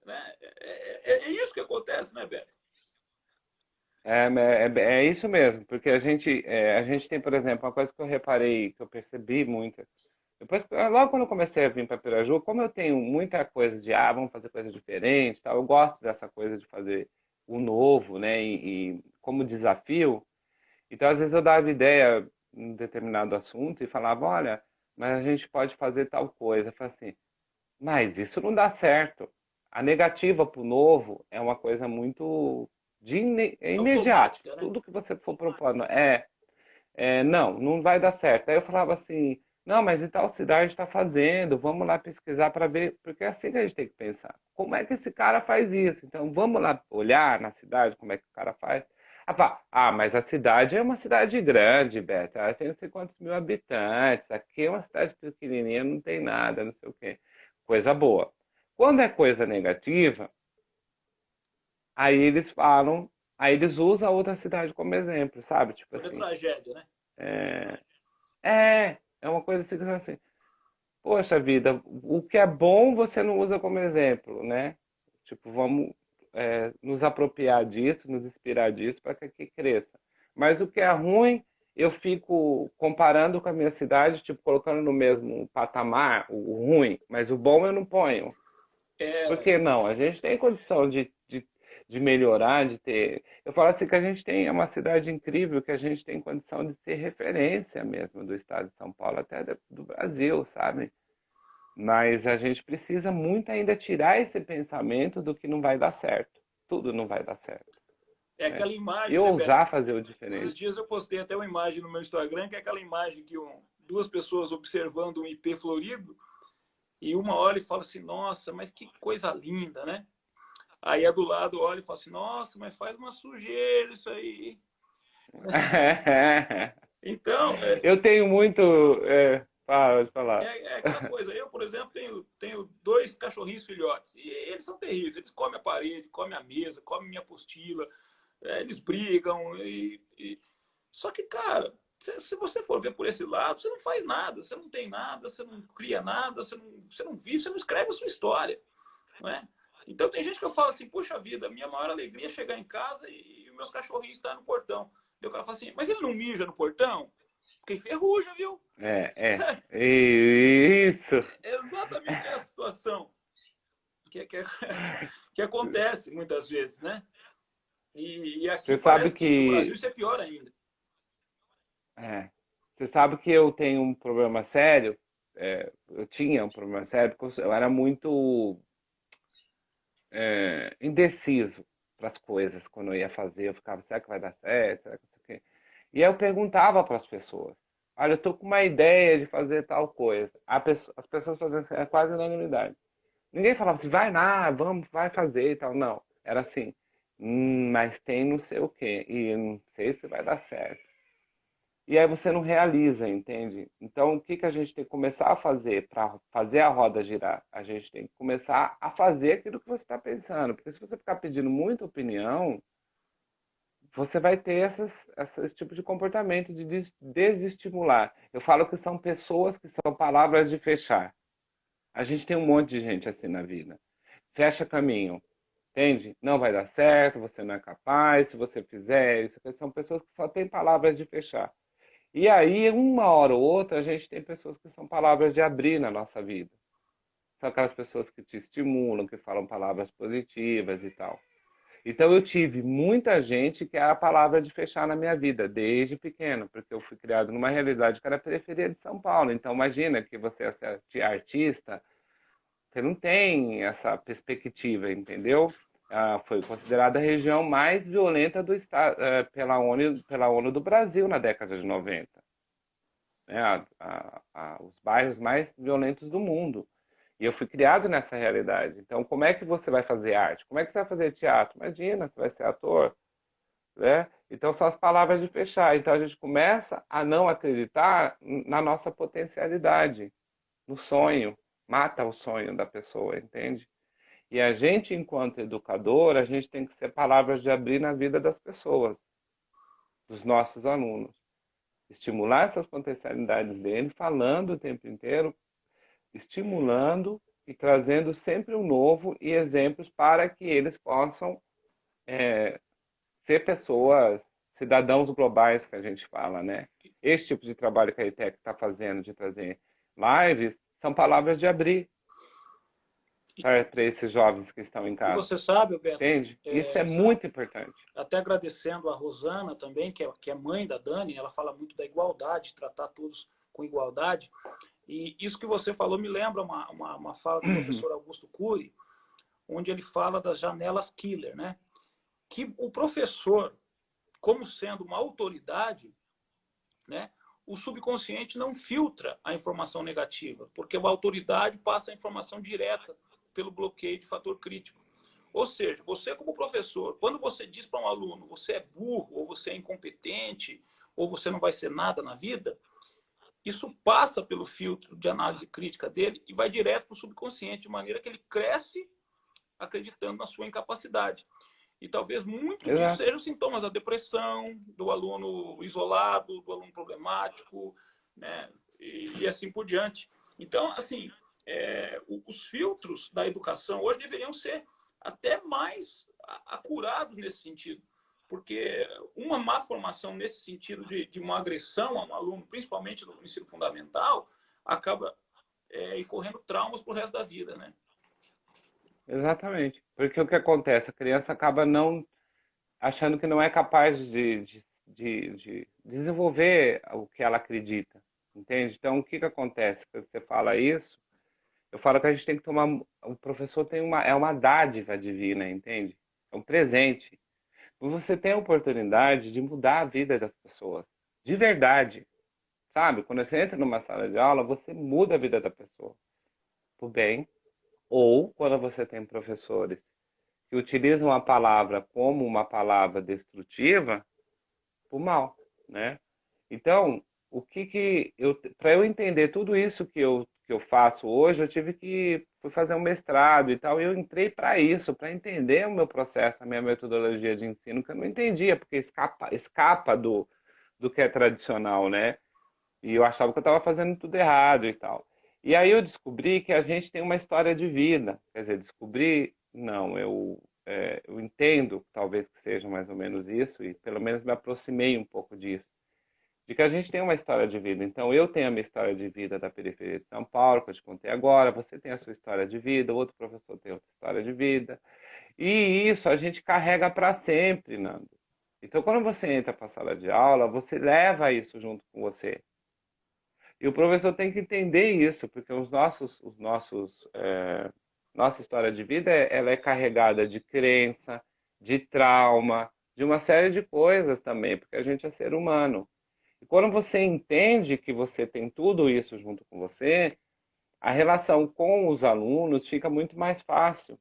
Né? É isso que acontece, né, Beto? É isso mesmo, porque a gente tem, por exemplo, uma coisa que eu reparei, que eu percebi muito. Depois, logo quando eu comecei a vir para Piraju, como eu tenho muita coisa de, vamos fazer coisa diferente, tal, eu gosto dessa coisa de fazer o novo, né, e como desafio. Então, às vezes eu dava ideia em um determinado assunto e falava, olha, mas a gente pode fazer tal coisa. Eu falei assim, mas isso não dá certo. A negativa para o novo é uma coisa muito é imediato. Automática, né? Tudo que você for propondo não vai dar certo. Aí eu falava assim, não, mas em tal cidade está fazendo, vamos lá pesquisar para ver, porque é assim que a gente tem que pensar. Como é que esse cara faz isso? Então vamos lá olhar na cidade como é que o cara faz. Mas a cidade é uma cidade grande, Beto. Ela tem não sei quantos mil habitantes. Aqui é uma cidade pequenininha, não tem nada, não sei o quê. Coisa boa. Quando é coisa negativa, aí eles falam, aí eles usam a outra cidade como exemplo, sabe? Tipo Quando é assim, tragédia, né? é, é uma coisa assim, poxa vida, o que é bom você não usa como exemplo, né? Tipo, vamos nos apropriar disso, nos inspirar disso para que aqui cresça. Mas o que é ruim, eu fico comparando com a minha cidade, tipo, colocando no mesmo patamar o ruim, mas o bom eu não ponho. Por É, que não? A gente tem condição de melhorar, de ter. Eu falo assim que a gente tem é uma cidade incrível, que a gente tem condição de ser referência mesmo do estado de São Paulo, até do Brasil, sabe? Mas a gente precisa muito ainda tirar esse pensamento do que não vai dar certo. Tudo não vai dar certo, é né? aquela E imagem, né, Beto? ousar fazer o Esses diferente. dias eu postei até uma imagem no meu Instagram, que é aquela imagem que duas pessoas observando um IP florido, e uma olha e fala assim, nossa, mas que coisa linda, né? Aí a do lado olha e fala assim, nossa, mas faz uma sujeira isso aí. Então, Eu tenho muito. Pode falar. é aquela coisa. Eu, por exemplo, tenho dois cachorrinhos filhotes. E eles são terríveis. Eles comem a parede, comem a mesa, comem minha apostila. Eles brigam. Só que, cara, se você for ver por esse lado, você não faz nada. Você não tem nada, você não cria nada, você não vive, você não escreve a sua história. Não é? Então tem gente que eu falo assim, puxa vida, a minha maior alegria é chegar em casa e os meus cachorrinhos estarem no portão. E o cara fala assim, mas ele não mija no portão? Porque enferruja, viu? Isso. É exatamente essa situação que acontece muitas vezes, né? E aqui Você sabe parece que no Brasil que. isso é pior ainda. É, você sabe que eu tenho um problema sério. Eu tinha um problema sério porque eu era muito indeciso para as coisas quando eu ia fazer. Eu ficava, será que vai dar certo? Será que não sei o quê? E aí eu perguntava para as pessoas: olha, eu tô com uma ideia de fazer tal coisa. As pessoas faziam assim, é quase unanimidade. Ninguém falava assim, vai lá, vamos, vai fazer e tal. Não. Era assim, mas tem não sei o quê. E eu não sei se vai dar certo. E aí você não realiza, entende? Então, o que que a gente tem que começar a fazer para fazer a roda girar? A gente tem que começar a fazer aquilo que você está pensando. Porque se você ficar pedindo muita opinião, você vai ter esse tipo de comportamento de desestimular. Eu falo que são pessoas que são palavras de fechar. A gente tem um monte de gente assim na vida. Fecha caminho, entende? Não vai dar certo, você não é capaz, se você fizer isso. São pessoas que só têm palavras de fechar. E aí, uma hora ou outra, a gente tem pessoas que são palavras de abrir na nossa vida. São aquelas pessoas que te estimulam, que falam palavras positivas e tal. Então, eu tive muita gente que era a palavra de fechar na minha vida, desde pequeno, porque eu fui criado numa realidade que era a periferia de São Paulo. Então, imagina que você é artista, você não tem essa perspectiva, entendeu? Foi considerada a região mais violenta do estado, pela ONU do Brasil na década de 90, né? Os bairros mais violentos do mundo. E eu fui criado nessa realidade. Então, como é que você vai fazer arte? Como é que você vai fazer teatro? Imagina, você vai ser ator, né? Então, são as palavras de fechar. Então, a gente começa a não acreditar na nossa potencialidade, no sonho. Mata o sonho da pessoa, entende? E a gente, enquanto educador, a gente tem que ser palavras de abrir na vida das pessoas, dos nossos alunos. Estimular essas potencialidades dele, falando o tempo inteiro, estimulando e trazendo sempre um novo e exemplos para que eles possam ser pessoas, cidadãos globais que a gente fala, né? Esse tipo de trabalho que a ETEC está fazendo, de trazer lives, são palavras de abrir para esses jovens que estão em E casa. você sabe, Beto, Entende? Isso é muito importante. até agradecendo a Rosana também, que é mãe da Dani, ela fala muito da igualdade, tratar todos com igualdade. E isso que você falou me lembra uma fala do professor Augusto Cury, onde ele fala das janelas killer, né? Que o professor, como sendo uma autoridade, né, o subconsciente não filtra a informação negativa, porque a autoridade passa a informação direta pelo bloqueio de fator crítico. Ou seja, você como professor, quando você diz para um aluno, você é burro, ou você é incompetente, ou você não vai ser nada na vida, isso passa pelo filtro de análise crítica dele e vai direto para o subconsciente, de maneira que ele cresce acreditando na sua incapacidade. E talvez muito disso Exato. sejam sintomas da depressão, do aluno isolado, do aluno problemático, né? E assim por diante. Então, assim, os filtros da educação hoje deveriam ser até mais acurados nesse sentido. Porque uma má formação nesse sentido de uma agressão a um aluno, principalmente no ensino fundamental, acaba incorrendo traumas para o resto da vida, né? Exatamente. Porque o que acontece? A criança acaba não achando que não é capaz de desenvolver o que ela acredita. Entende? Então, o que que acontece? Quando você fala isso, eu falo que a gente tem que tomar. O professor é uma dádiva divina, entende? É um presente. Você tem a oportunidade de mudar a vida das pessoas. De verdade. Sabe? Quando você entra numa sala de aula, você muda a vida da pessoa. Pro bem. Ou quando você tem professores que utilizam a palavra como uma palavra destrutiva, pro mal, né? Então, para eu entender tudo isso que eu faço hoje, eu tive que fui fazer um mestrado e tal, e eu entrei para isso, para entender o meu processo, a minha metodologia de ensino, que eu não entendia, porque escapa do que é tradicional, né? E eu achava que eu estava fazendo tudo errado e tal. E aí eu descobri que a gente tem uma história de vida. Quer dizer, descobri, não, eu entendo, talvez que seja mais ou menos isso, e pelo menos me aproximei um pouco disso, de que a gente tem uma história de vida. Então, eu tenho a minha história de vida da periferia de São Paulo, que eu te contei agora, você tem a sua história de vida, outro professor tem outra história de vida. E isso a gente carrega para sempre, Nando. Então, quando você entra para a sala de aula, você leva isso junto com você. E o professor tem que entender isso, porque nossa história de vida, ela é carregada de crença, de trauma, de uma série de coisas também, porque a gente é ser humano. E quando você entende que você tem tudo isso junto com você, a relação com os alunos fica muito mais fácil,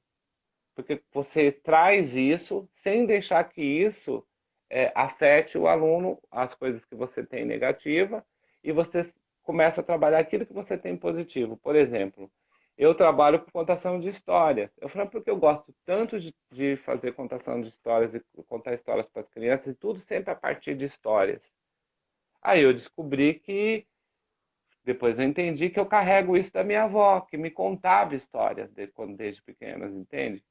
porque você traz isso sem deixar que isso afete o aluno, as coisas que você tem negativa, e você começa a trabalhar aquilo que você tem positivo. Por exemplo, eu trabalho com contação de histórias. Eu falei, porque eu gosto tanto de fazer contação de histórias e contar histórias para as crianças, e tudo sempre a partir de histórias. Aí eu descobri que, depois eu entendi que eu carrego isso da minha avó, que me contava histórias desde pequenas, entende?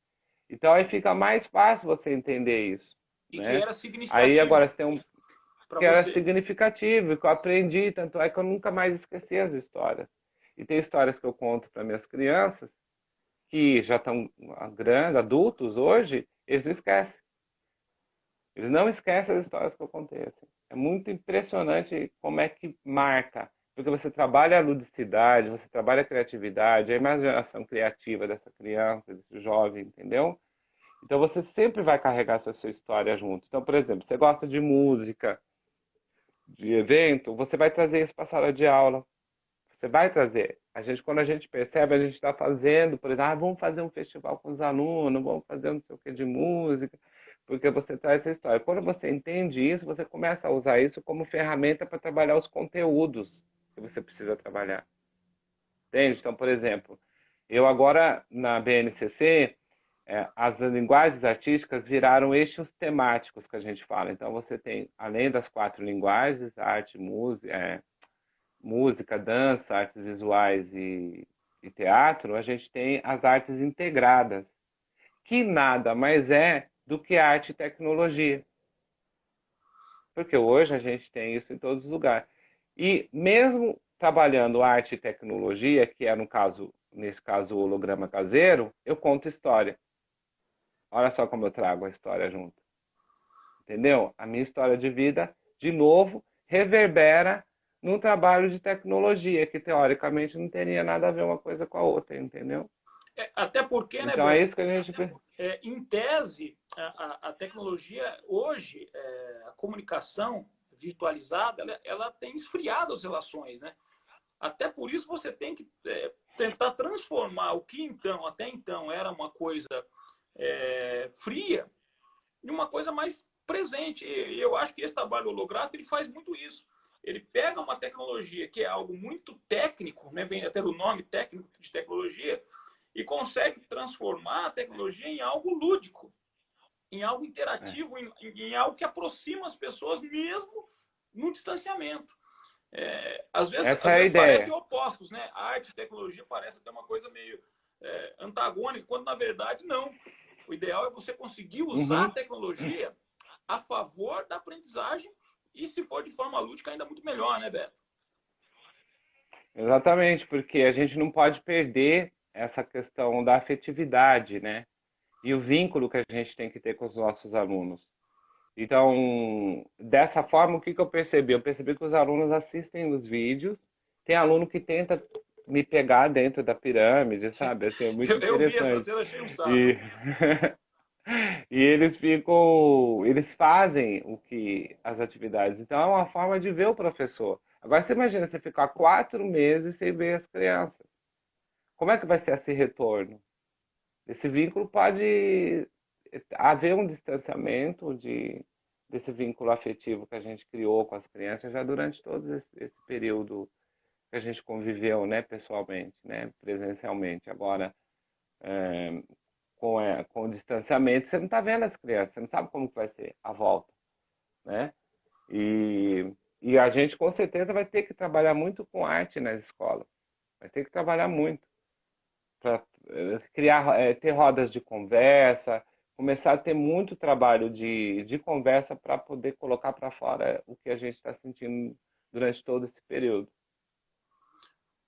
Então aí fica mais fácil você entender isso, E que né? era Aí agora significativo você tem um para que era você. significativo, que eu aprendi, tanto é que eu nunca mais esqueci as histórias. E tem histórias que eu conto para minhas crianças, que já estão grandes, adultos hoje, eles não esquecem. Eles não esquecem as histórias que eu contei. Assim. É muito impressionante como é que marca. porque você trabalha a ludicidade, você trabalha a criatividade, a imaginação criativa dessa criança, desse jovem, entendeu? Então você sempre vai carregar essa sua história junto. Então, por exemplo, você gosta de música, de evento, você vai trazer isso para a sala de aula. Você vai trazer. Quando a gente percebe, a gente está fazendo, por exemplo, vamos fazer um festival com os alunos, vamos fazer não sei o que de música, porque você traz essa história. Quando você entende isso, você começa a usar isso como ferramenta para trabalhar os conteúdos que você precisa trabalhar. Entende? Então, por exemplo, eu agora na BNCC, as linguagens artísticas viraram eixos temáticos que a gente fala. Então, você tem, além das 4 linguagens, arte, música, dança, artes visuais e teatro, a gente tem as artes integradas, que nada mais é do que arte e tecnologia. Porque hoje a gente tem isso em todos os lugares. E mesmo trabalhando arte e tecnologia, que é no caso, nesse caso o holograma caseiro, eu conto história. Olha só como eu trago a história junto. Entendeu? A minha história de vida, de novo, reverbera num trabalho de tecnologia, que teoricamente não teria nada a ver uma coisa com a outra, entendeu? Até porque, né, Então é Beto? isso que a gente. Em tese, a tecnologia hoje, a comunicação virtualizada, ela tem esfriado as relações, né? Até por isso você tem que tentar transformar o que até então era uma coisa fria em uma coisa mais presente. E eu acho que esse trabalho holográfico ele faz muito isso. Ele pega uma tecnologia que é algo muito técnico, né? Vem até o nome técnico de tecnologia, e consegue transformar a tecnologia em algo lúdico, em algo interativo, em algo que aproxima as pessoas mesmo no distanciamento. Às Essa é a vezes parecem ideia. opostos, né? Arte e tecnologia parece até uma coisa meio antagônica, quando na verdade não. O ideal é você conseguir usar a Uhum. tecnologia a favor da aprendizagem e, se for de forma lúdica, ainda muito melhor, né, Beto? Exatamente, porque a gente não pode perder essa questão da afetividade, né? E o vínculo que a gente tem que ter com os nossos alunos. Então, dessa forma, o que que eu percebi? Eu percebi que os alunos assistem os vídeos, tem aluno que tenta me pegar dentro da pirâmide, sabe? Assim, é muito Eu vi essa interessante. cena, achei um E, sarro. e eles fazem as atividades. Então, é uma forma de ver o professor. Agora, você imagina você ficar 4 meses sem ver as crianças. Como é que vai ser esse retorno? Esse vínculo pode haver um distanciamento desse vínculo afetivo que a gente criou com as crianças já durante todo esse período que a gente conviveu, né, pessoalmente, né, presencialmente. Agora, com o distanciamento, você não está vendo as crianças, você não sabe como que vai ser a volta, né? E a gente com certeza vai ter que trabalhar muito com arte nas escolas, vai ter que trabalhar muito para criar, ter rodas de conversa, começar a ter muito trabalho de conversa para poder colocar para fora o que a gente está sentindo durante todo esse período.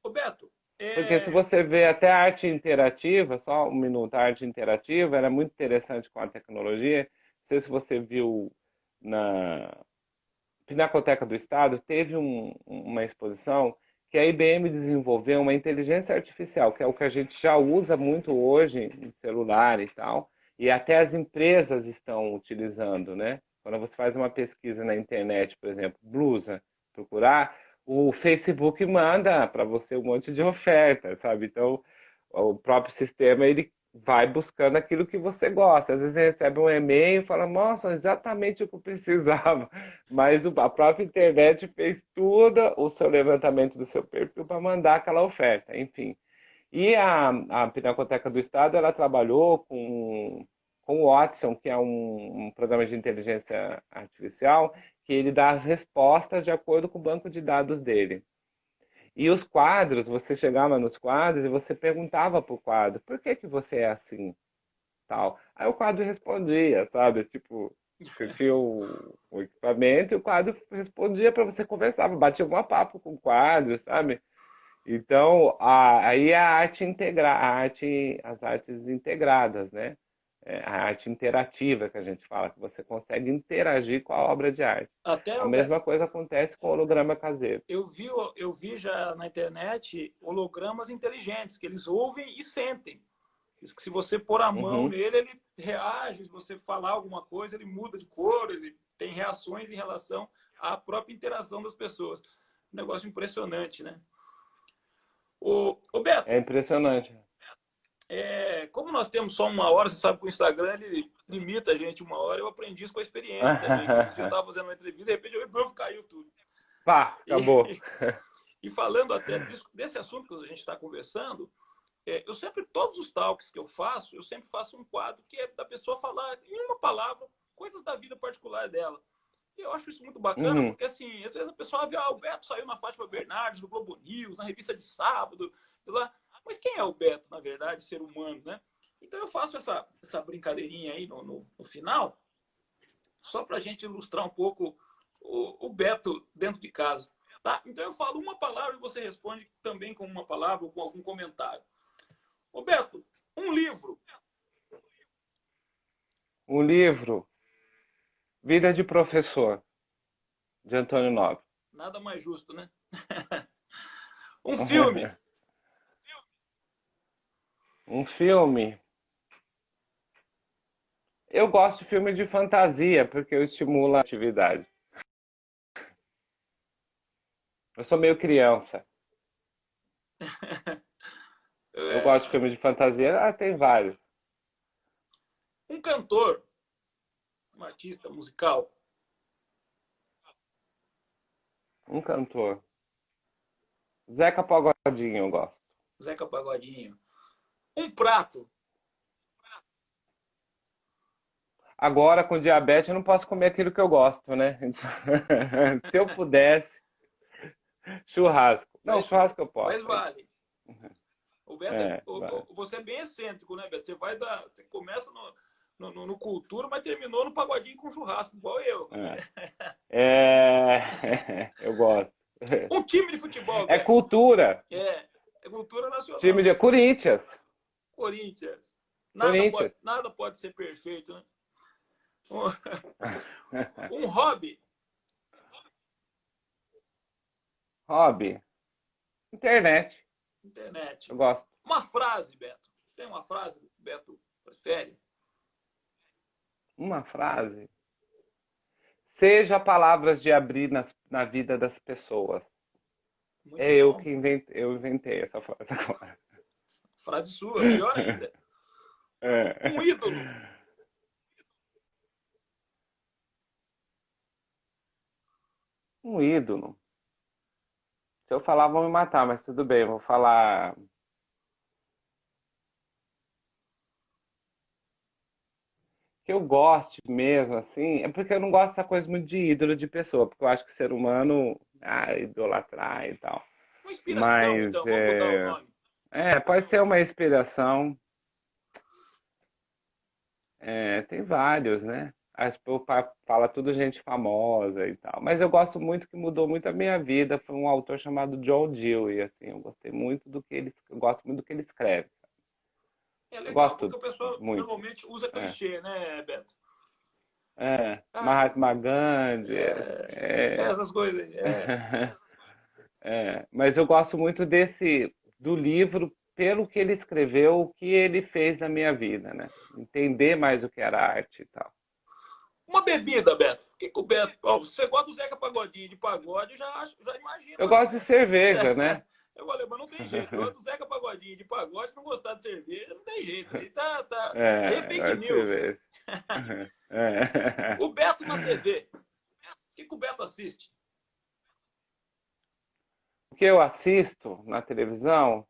Ô, Beto, Porque se você vê até a arte interativa, só um minuto, a arte interativa era muito interessante com a tecnologia. Não sei se você viu na Pinacoteca do Estado, teve uma exposição que a IBM desenvolveu uma inteligência artificial, que é o que a gente já usa muito hoje em celular e tal, e até as empresas estão utilizando, né? Quando você faz uma pesquisa na internet, por exemplo, blusa, procurar, o Facebook manda para você um monte de ofertas, sabe? Então, o próprio sistema ele vai buscando aquilo que você gosta. Às vezes você recebe um e-mail e fala, nossa, exatamente o que eu precisava. Mas a própria internet fez tudo o seu levantamento do seu perfil para mandar aquela oferta, enfim. E a Pinacoteca do Estado, ela trabalhou com o Watson, que é um programa de inteligência artificial, que ele dá as respostas de acordo com o banco de dados dele. E os quadros, você chegava nos quadros e você perguntava para o quadro, por que que você é assim? Tal. Aí o quadro respondia, sabe? Tipo, você tinha o equipamento e o quadro respondia para você conversar, batia um papo com o quadro, sabe? Então, aí a arte integra, as artes integradas, né? a arte interativa que a gente fala, que você consegue interagir com a obra de arte. Até, A Roberto, mesma coisa acontece com o holograma caseiro. eu vi já na internet hologramas inteligentes, que eles ouvem e sentem. Diz que se você pôr a mão Uhum. nele, ele reage. Se você falar alguma coisa, ele muda de cor, ele tem reações em relação à própria interação das pessoas. Um negócio impressionante, né? Ô É Beto, impressionante. como nós temos só uma hora, você sabe que o Instagram ele limita a gente uma hora, eu aprendi isso com a experiência também. Que esse dia eu estava fazendo uma entrevista, de repente caiu tudo. Pá, acabou. E, e falando até desse assunto que a gente está conversando, eu sempre, todos os talks que eu sempre faço um quadro que é da pessoa falar em uma palavra coisas da vida particular dela. E eu acho isso muito bacana, Uhum. porque assim, às vezes a pessoa vê, o Beto saiu na Fátima Bernardes, no Globo News, na revista de sábado, sei lá. Mas quem é o Beto, na verdade, ser humano, né? Então eu faço essa brincadeirinha aí no final, só para a gente ilustrar um pouco o Beto dentro de casa. Tá? Então eu falo uma palavra e você responde também com uma palavra ou com algum comentário. Roberto, um livro. O livro Vida de Professor, de Antônio Nobre. Nada mais justo, né? Um filme. Um filme. Eu gosto de filme de fantasia, porque eu estimulo a atividade. Eu sou meio criança. Eu gosto de filme de fantasia. Ah, tem vários. Um cantor. Um artista musical. Um cantor. Zeca Pagodinho eu gosto. Zeca Pagodinho. Um prato. Agora, com diabetes, eu não posso comer aquilo que eu gosto, né? Então, se eu pudesse, churrasco. Não, Mas, churrasco eu mas posso. vale. O Beto Vai. você é bem excêntrico, né, Beto? Você começa no cultura, mas terminou no pagodinho com churrasco, igual eu. Eu gosto. Um time de futebol, É Beto. cultura. É cultura Time nacional. de Corinthians. Corinthians. Corinthians. Nada pode ser perfeito, né? Um hobby. Hobby. Internet. Internet. Eu gosto. Uma frase, Beto. Tem uma frase que o Beto prefere? Uma frase. Seja palavras de abrir na vida das pessoas. Muito bom. Eu inventei essa frase agora. Frase sua, melhor ainda. Um ídolo. Um ídolo. Se eu falar, vão me matar, mas tudo bem, vou falar. Que eu goste mesmo, assim, é porque eu não gosto dessa coisa muito de ídolo de pessoa, porque eu acho que o ser humano, idolatrar e tal. Uma inspiração, Mas então. Vamos mudar o nome. pode ser uma inspiração. Tem vários, né? Acho que o pai fala tudo gente famosa e tal. Mas eu gosto muito, que mudou muito a minha vida, foi um autor chamado John Dewey, assim, eu gostei muito eu gosto muito do que ele escreve. É Eu legal, porque gosto o pessoal muito. normalmente usa É, clichê, né, Beto? Mahatma Gandhi, Essas coisas aí. mas eu gosto muito do livro, pelo que ele escreveu, o que ele fez na minha vida, né? Entender mais o que era arte e tal. Uma bebida, Beto. Que o Beto. Você gosta do Zeca Pagodinho de pagode, eu já imagino Eu aí. gosto de cerveja, né? Eu falei, mas não tem jeito. Eu gosto do Zeca Pagodinho de pagode, se não gostar de cerveja, não tem jeito. Aí é fake Eu gosto de news. cerveja. É. O Beto na TV. O que o Beto assiste? O que eu assisto na televisão,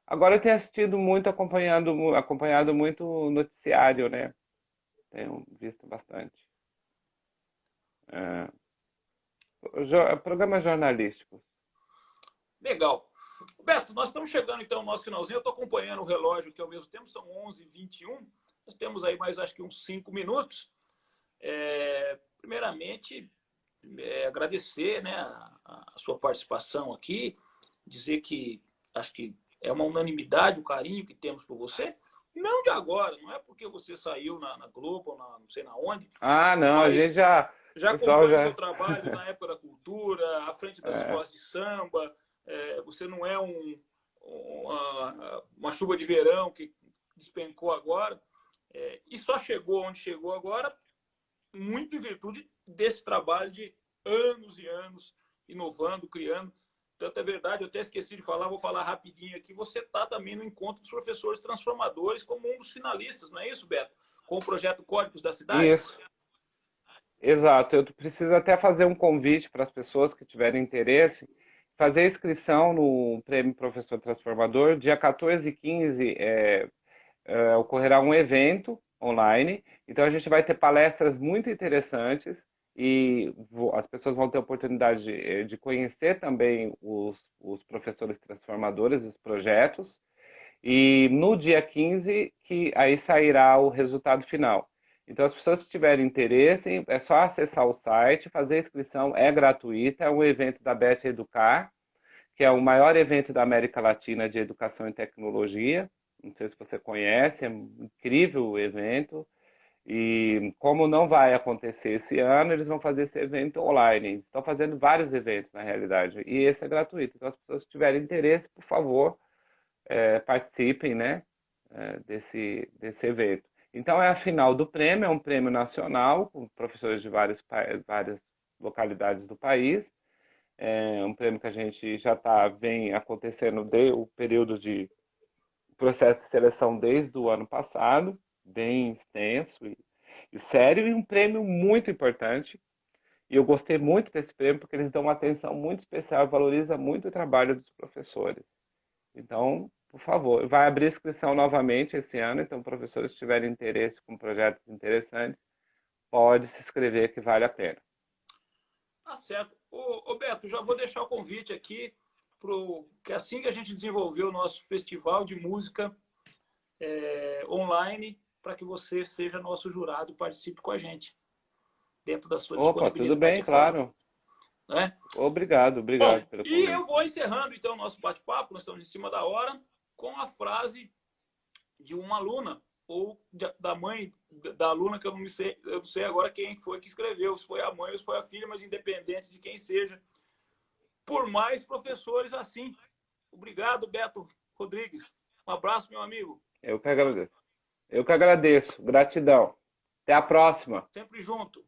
agora eu tenho assistido muito, acompanhado muito noticiário, né? Tenho visto bastante. É, programas jornalísticos. Legal. Beto, nós estamos chegando então ao nosso finalzinho. Eu estou acompanhando o relógio aqui ao mesmo tempo, são 11h21. Nós temos aí mais, acho que uns 5 minutos. Primeiramente, agradecer, né, a sua participação aqui, dizer que acho que é uma unanimidade o carinho que temos por você. não de agora, não é porque você saiu na Globo, ou não sei na onde, Ah, não, a gente mas já, o já pessoal acompanho o seu já, trabalho na época da cultura, à frente das é, escolas de samba. Você não é uma chuva de verão que despencou agora. E só chegou onde chegou agora muito em virtude desse trabalho de anos e anos, inovando, criando. Tanto é verdade, eu até esqueci de falar, vou falar rapidinho aqui. Você está também no encontro dos professores transformadores como um dos finalistas, não é isso, Beto? Com o projeto Códigos da Cidade? isso, exato. Eu preciso até fazer um convite para as pessoas que tiverem interesse, fazer a inscrição no Prêmio Professor Transformador. Dia 14 e 15 ocorrerá um evento online, então a gente vai ter palestras muito interessantes e as pessoas vão ter a oportunidade de conhecer também os professores transformadores, os projetos, e no dia 15 que aí sairá o resultado final. Então, as pessoas que tiverem interesse, é só acessar o site, fazer a inscrição, é gratuita, é um evento da Best Educar, que é o maior evento da América Latina de educação e tecnologia. Não sei se você conhece, é um incrível evento. E como não vai acontecer esse ano, eles vão fazer esse evento online. Estão fazendo vários eventos, na realidade, e esse é gratuito. Então, as pessoas que tiverem interesse, por favor, participem, né, desse evento. Então, é a final do prêmio, é um prêmio nacional, com professores de várias localidades do país. É um prêmio que a gente já vem acontecendo o período de processo de seleção desde o ano passado, bem extenso e sério, e um prêmio muito importante. E eu gostei muito desse prêmio porque eles dão uma atenção muito especial, valoriza muito o trabalho dos professores. Então, por favor, vai abrir inscrição novamente esse ano, então professores que tiverem interesse com projetos interessantes, pode se inscrever que vale a pena. Tá certo. Beto, já vou deixar o convite aqui que assim que a gente desenvolver o nosso festival de música online, para que você seja nosso jurado e participe com a gente, dentro da sua Opa, tudo disponibilidade, bem, é claro. claro. Né? Obrigado, Bom, obrigado pelo e convite. eu vou encerrando então o nosso bate-papo, nós estamos em cima da hora, com a frase de uma aluna, ou da mãe da aluna, que eu não sei agora quem foi que escreveu, se foi a mãe ou se foi a filha, mas independente de quem seja, por mais professores assim. Obrigado, Beto Rodrigues. Um abraço, meu amigo. Eu que agradeço. Eu que agradeço. Gratidão. Até a próxima. Sempre junto.